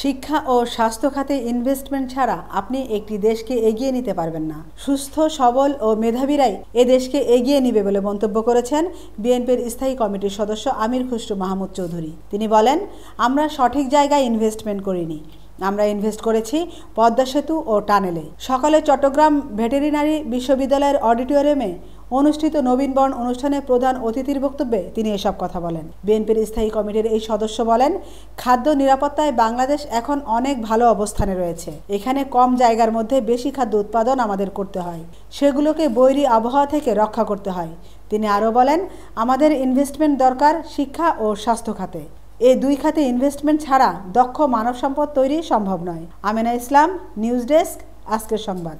শিক্ষা ও স্বাস্থ্য খাতে ইনভেস্টমেন্ট ছাড়া আপনি একটি দেশকে এগিয়ে নিতে পারবেন না। সুস্থ, সবল ও মেধাবীরাই এ দেশকে এগিয়ে নিবে বলে মন্তব্য করেছেন বিএনপির স্থায়ী কমিটির সদস্য আমির খুসরো মাহমুদ চৌধুরী। তিনি বলেন, আমরা সঠিক জায়গায় ইনভেস্টমেন্ট করিনি, আমরা ইনভেস্ট করেছি পদ্মা সেতু ও টানেলে। সকালে চট্টগ্রাম ভেটেরিনারি বিশ্ববিদ্যালয়ের অডিটোরিয়ামে অনুষ্ঠিত নবীনবরণ অনুষ্ঠানে প্রধান অতিথির বক্তব্যে তিনি এসব কথা বলেন। বিএনপির স্থায়ী কমিটির এই সদস্য বলেন, খাদ্য নিরাপত্তায় বাংলাদেশ এখন অনেক ভালো অবস্থানে রয়েছে। এখানে কম জায়গার মধ্যে বেশি খাদ্য উৎপাদন আমাদের করতে হয়, সেগুলোকে বৈরী আবহাওয়া থেকে রক্ষা করতে হয়। তিনি আরও বলেন, আমাদের ইনভেস্টমেন্ট দরকার শিক্ষা ও স্বাস্থ্য খাতে। এই দুই খাতে ইনভেস্টমেন্ট ছাড়া দক্ষ মানব সম্পদ তৈরি সম্ভব নয়। আমেনা ইসলাম, নিউজ ডেস্ক, আজকের সংবাদ।